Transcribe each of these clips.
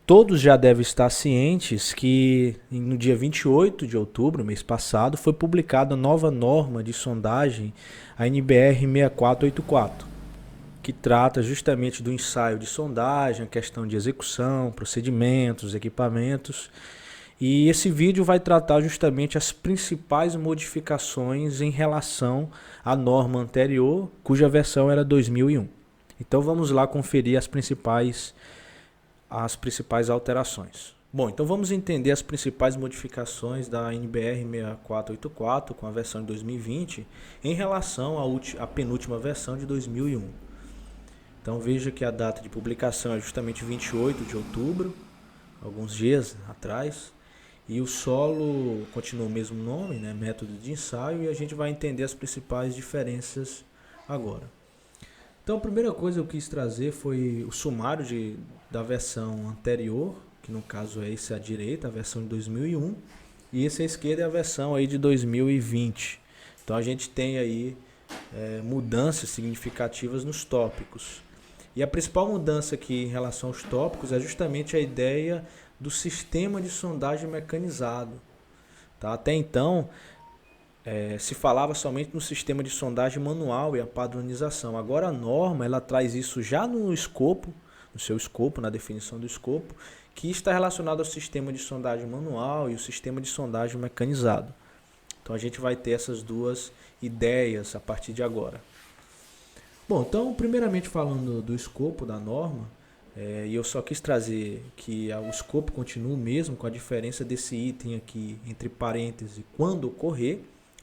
todos já devem estar cientes que no dia 28 de outubro, mês passado, foi publicada a nova norma de sondagem, a NBR 6484, que trata justamente do ensaio de sondagem, a questão de execução, procedimentos, equipamentos. E esse vídeo vai tratar justamente as principais modificações em relação à norma anterior, cuja versão era 2001. Então vamos lá conferir as principais alterações. Bom, então vamos entender as principais modificações da NBR 6484 com a versão de 2020 em relação à penúltima versão de 2001. Então veja que a data de publicação é justamente 28 de outubro, alguns dias atrás, e o solo continua o mesmo nome, né, método de ensaio, e a gente vai entender as principais diferenças agora. Então a primeira coisa que eu quis trazer foi o sumário da versão anterior, que no caso é esse à direita, a versão de 2001, e esse à esquerda é a versão aí de 2020. Então a gente tem aí mudanças significativas nos tópicos. E a principal mudança aqui em relação aos tópicos é justamente a ideia do sistema de sondagem mecanizado. Tá? Até então, se falava somente no sistema de sondagem manual e a padronização. Agora a norma ela traz isso já no escopo, no seu escopo, na definição do escopo, que está relacionado ao sistema de sondagem manual e o sistema de sondagem mecanizado. Então a gente vai ter essas duas ideias a partir de agora. Bom, então primeiramente falando do escopo da norma, e eu só quis trazer que o escopo continua o mesmo, com a diferença desse item aqui entre parênteses, quando ocorrer,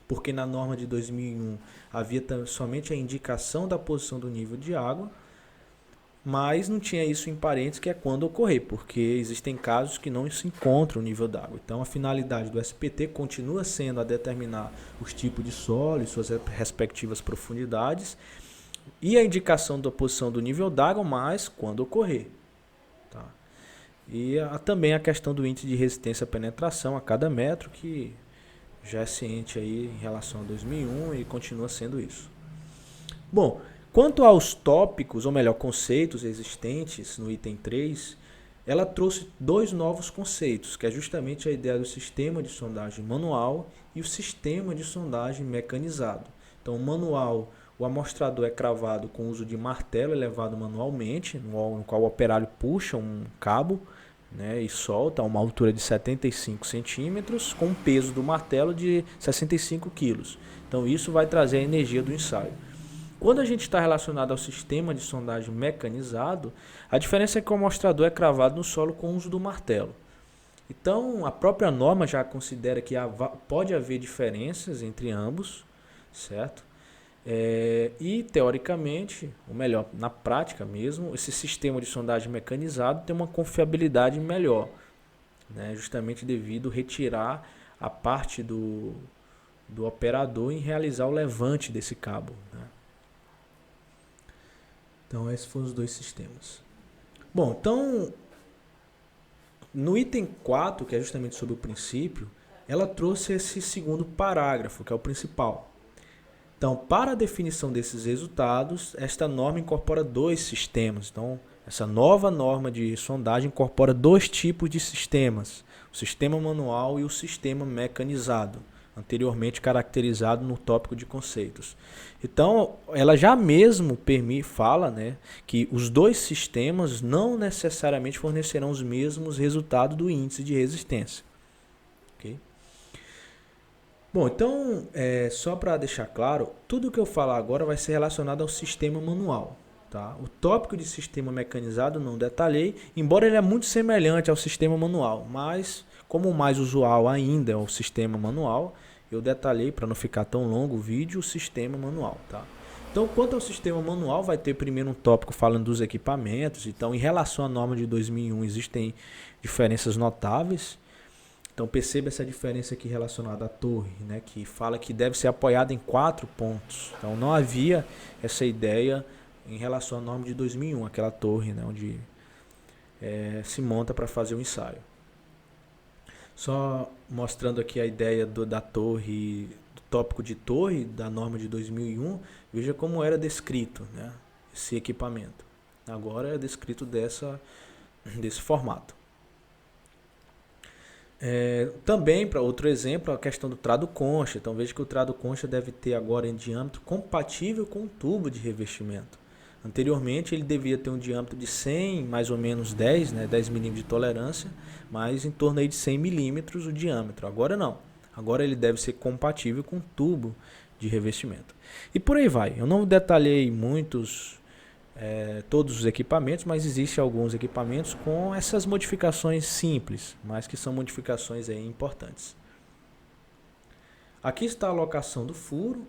porque na norma de 2001 havia somente a indicação da posição do nível de água, mas não tinha isso em parênteses, que é quando ocorrer, porque existem casos que não se encontra o nível d'água. Então a finalidade do SPT continua sendo a determinar os tipos de solo e suas respectivas profundidades, e a indicação da posição do nível d'água, mas quando ocorrer. Tá? E também a questão do índice de resistência à penetração a cada metro, que já é ciente aí em relação a 2001 e continua sendo isso. Bom, quanto aos tópicos, ou melhor, conceitos existentes no item 3, ela trouxe dois novos conceitos, que é justamente a ideia do sistema de sondagem manual e o sistema de sondagem mecanizado. Então, o manual, o amostrador é cravado com o uso de martelo elevado manualmente, no qual o operário puxa um cabo, né, e solta a uma altura de 75 centímetros com um peso do martelo de 65 quilos. Então isso vai trazer a energia do ensaio. Quando a gente está relacionado ao sistema de sondagem mecanizado, a diferença é que o amostrador é cravado no solo com o uso do martelo. Então a própria norma já considera que pode haver diferenças entre ambos, certo? E teoricamente, ou melhor, na prática mesmo, esse sistema de sondagem mecanizado tem uma confiabilidade melhor, né? Justamente devido a retirar a parte do operador em realizar o levante desse cabo, né? Então esses foram os dois sistemas. Bom, então no item 4, que é justamente sobre o princípio, ela trouxe esse segundo parágrafo, que é o principal. Então, para a definição desses resultados, esta norma incorpora dois sistemas. Então, essa nova norma de sondagem incorpora dois tipos de sistemas, o sistema manual e o sistema mecanizado, anteriormente caracterizado no tópico de conceitos. Então, ela já mesmo fala, né, que os dois sistemas não necessariamente fornecerão os mesmos resultados do índice de resistência. Okay? Bom, então, só para deixar claro, tudo que eu falar agora vai ser relacionado ao sistema manual. Tá? O tópico de sistema mecanizado não detalhei, embora ele é muito semelhante ao sistema manual, mas como o mais usual ainda é o sistema manual, eu detalhei para não ficar tão longo o vídeo, o sistema manual. Tá? Então, quanto ao sistema manual, vai ter primeiro um tópico falando dos equipamentos. Então, em relação à norma de 2001, existem diferenças notáveis. Então perceba essa diferença aqui relacionada à torre, né, que fala que deve ser apoiada em 4 pontos. Então não havia essa ideia em relação à norma de 2001, aquela torre, né, onde se monta para fazer o ensaio. Só mostrando aqui a ideia da torre, do tópico de torre da norma de 2001, veja como era descrito, né, esse equipamento. Agora é descrito desse formato. Também, para outro exemplo, a questão do trado concha. Então veja que o trado concha deve ter agora em diâmetro compatível com o tubo de revestimento. Anteriormente ele devia ter um diâmetro de 100, mais ou menos 10, né, 10 milímetros de tolerância, mas em torno aí de 100 milímetros o diâmetro. Agora não. Agora ele deve ser compatível com o tubo de revestimento. E por aí vai. Eu não detalhei todos os equipamentos, mas existem alguns equipamentos com essas modificações simples, mas que são modificações aí importantes. Aqui está a alocação do furo,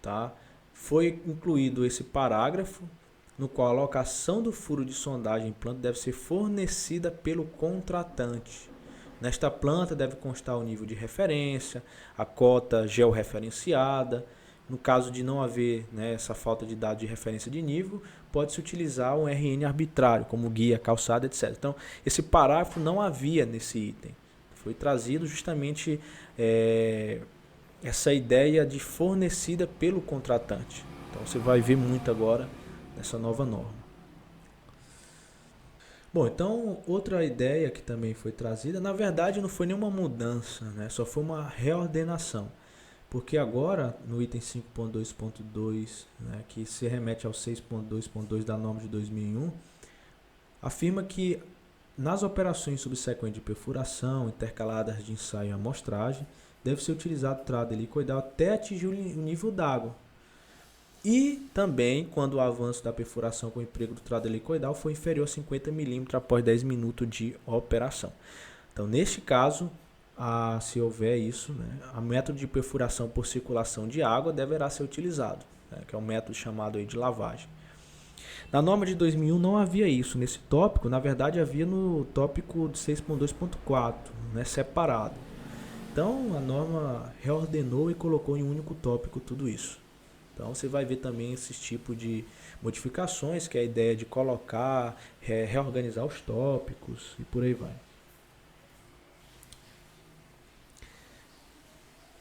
tá? Foi incluído esse parágrafo no qual a alocação do furo de sondagem em planta deve ser fornecida pelo contratante. Nesta planta deve constar o nível de referência, a cota georreferenciada. No caso de não haver, né, essa falta de dados de referência de nível, pode-se utilizar um RN arbitrário, como guia, calçada, etc. Então, esse parágrafo não havia nesse item. Foi trazido justamente essa ideia de fornecida pelo contratante. Então, você vai ver muito agora nessa nova norma. Bom, então outra ideia que também foi trazida, na verdade não foi nenhuma mudança, né? Só foi uma reordenação. Porque agora, no item 5.2.2, né, que se remete ao 6.2.2 da norma de 2001, afirma que nas operações subsequentes de perfuração, intercaladas de ensaio e amostragem, deve ser utilizado trado helicoidal até atingir o nível d'água. E também quando o avanço da perfuração com o emprego do trado helicoidal for inferior a 50 milímetros após 10 minutos de operação. Então, neste caso, se houver isso, né, o método de perfuração por circulação de água deverá ser utilizado, né, que é um método chamado aí de lavagem. Na norma de 2001 não havia isso nesse tópico, na verdade havia no tópico de 6.2.4, né, separado. Então a norma reordenou e colocou em um único tópico tudo isso. Então você vai ver também esses tipos de modificações, que é a ideia de colocar, reorganizar os tópicos e por aí vai.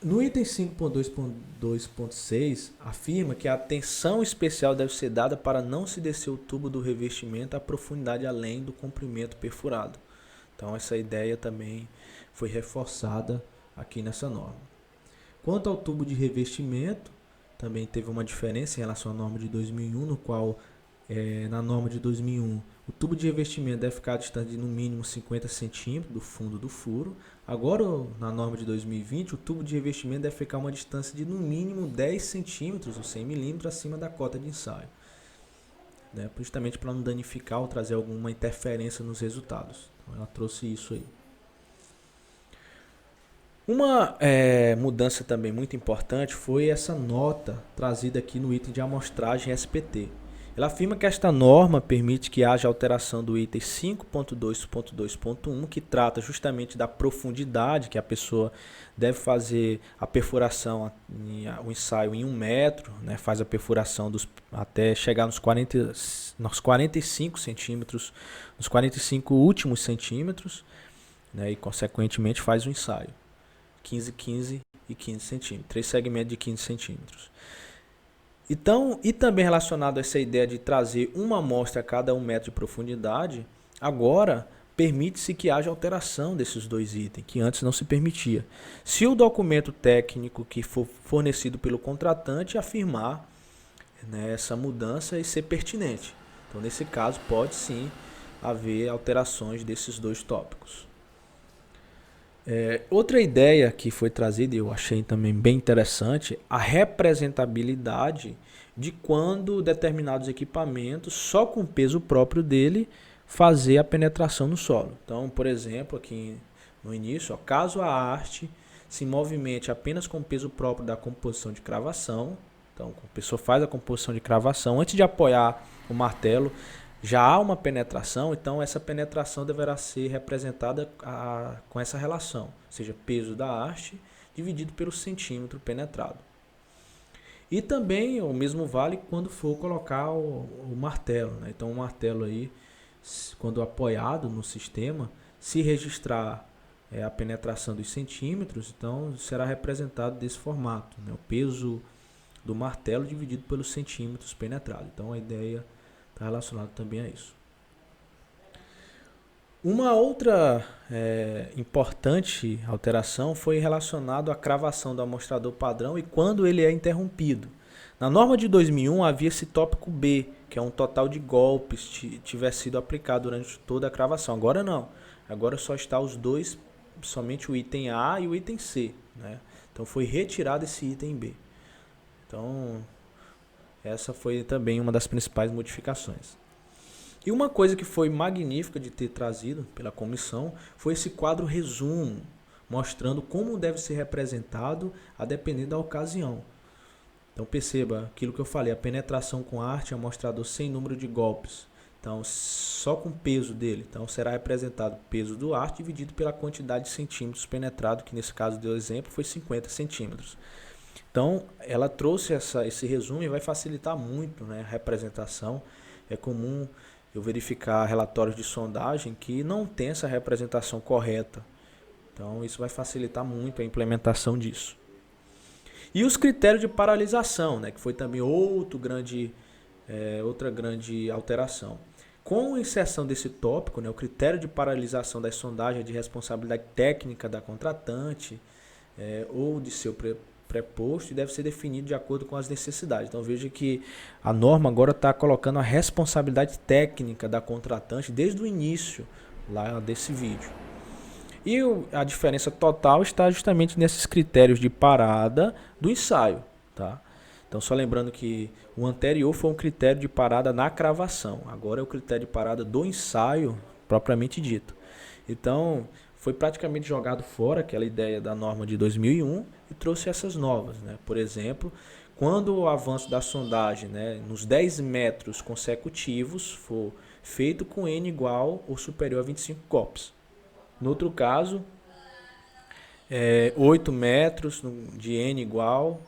No item 5.2.2.6, afirma que a atenção especial deve ser dada para não se descer o tubo do revestimento à profundidade além do comprimento perfurado. Então essa ideia também foi reforçada aqui nessa norma. Quanto ao tubo de revestimento, também teve uma diferença em relação à norma de 2001, no qual, na norma de 2001, o tubo de revestimento deve ficar distante de no mínimo 50 centímetros do fundo do furo. Agora, na norma de 2020, o tubo de revestimento deve ficar a uma distância de no mínimo 10 centímetros ou 100 milímetros acima da cota de ensaio, né? Justamente para não danificar ou trazer alguma interferência nos resultados. Então, ela trouxe isso aí. Uma mudança também muito importante foi essa nota trazida aqui no item de amostragem SPT. Ela afirma que esta norma permite que haja alteração do item 5.2.2.1, que trata justamente da profundidade que a pessoa deve fazer a perfuração, o ensaio em 1 metro, né, faz a perfuração até chegar nos 45 centímetros, nos 45 últimos centímetros, né, e consequentemente faz o ensaio. 15, 15 e 15 centímetros. 3 segmentos de 15 centímetros. Então, e também relacionado a essa ideia de trazer uma amostra a cada 1 metro de profundidade, agora permite-se que haja alteração desses dois itens, que antes não se permitia. Se o documento técnico que for fornecido pelo contratante afirmar, né, essa mudança e ser pertinente. Então, nesse caso, pode sim haver alterações desses dois tópicos. Outra ideia que foi trazida e eu achei também bem interessante, a representabilidade de quando determinados equipamentos, só com o peso próprio dele, fazer a penetração no solo. Então, por exemplo, aqui no início, caso a haste se movimente apenas com o peso próprio da composição de cravação, então a pessoa faz a composição de cravação, antes de apoiar o martelo, já há uma penetração, então essa penetração deverá ser representada com essa relação, ou seja, peso da haste dividido pelo centímetro penetrado. E também o mesmo vale quando for colocar o martelo, né? Então o martelo aí, quando apoiado no sistema, se registrar a penetração dos centímetros, então será representado desse formato, né? O peso do martelo dividido pelos centímetros penetrados. Então a ideia está relacionado também a isso. Uma outra importante alteração foi relacionado à cravação do amostrador padrão e quando ele é interrompido. Na norma de 2001 havia esse tópico B, que é um total de golpes tiver sido aplicado durante toda a cravação. Agora não. Agora só está os dois, somente o item A e o item C, né? Então foi retirado esse item B. Então essa foi também uma das principais modificações. E uma coisa que foi magnífica de ter trazido pela comissão foi esse quadro resumo, mostrando como deve ser representado a depender da ocasião. Então perceba aquilo que eu falei, a penetração com arte é um amostrador sem número de golpes. Então só com o peso dele. Então será representado o peso do arte dividido pela quantidade de centímetros penetrado, que nesse caso deu exemplo foi 50 centímetros. Então ela trouxe esse resumo e vai facilitar muito, né, a representação. É comum eu verificar relatórios de sondagem que não tem essa representação correta. Então isso vai facilitar muito a implementação disso. E os critérios de paralisação, né, que foi também outra grande alteração. Com a inserção desse tópico, né, o critério de paralisação das sondagens de responsabilidade técnica da contratante ou de seu preposto deve ser definido de acordo com as necessidades. Então veja que a norma agora está colocando a responsabilidade técnica da contratante desde o início lá desse vídeo. E a diferença total está justamente nesses critérios de parada do ensaio, tá? Então só lembrando que o anterior foi um critério de parada na cravação, agora é o critério de parada do ensaio propriamente dito. Então foi praticamente jogado fora aquela ideia da norma de 2001 e trouxe essas novas, né? Por exemplo, quando o avanço da sondagem, né, nos 10 metros consecutivos for feito com N igual ou superior a 25 golpes. No outro caso, 8 metros de N igual.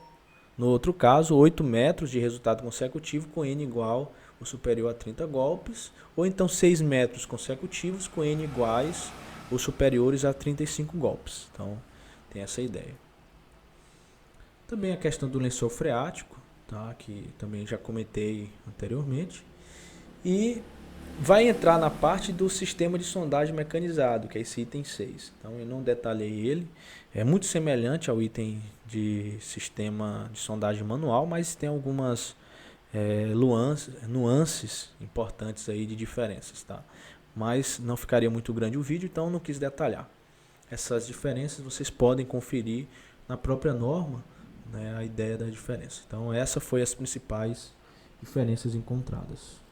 No outro caso, 8 metros de resultado consecutivo com N igual ou superior a 30 golpes. Ou então 6 metros consecutivos com N iguais ou superiores a 35 golpes. Então, tem essa ideia. Também a questão do lençol freático, tá? Que também já comentei anteriormente. E vai entrar na parte do sistema de sondagem mecanizado, que é esse item 6. Então eu não detalhei ele. É muito semelhante ao item de sistema de sondagem manual, mas tem algumas nuances importantes aí de diferenças, tá? Mas não ficaria muito grande o vídeo, então não quis detalhar. Essas diferenças vocês podem conferir na própria norma, né, a ideia da diferença. Então essa foi as principais diferenças encontradas.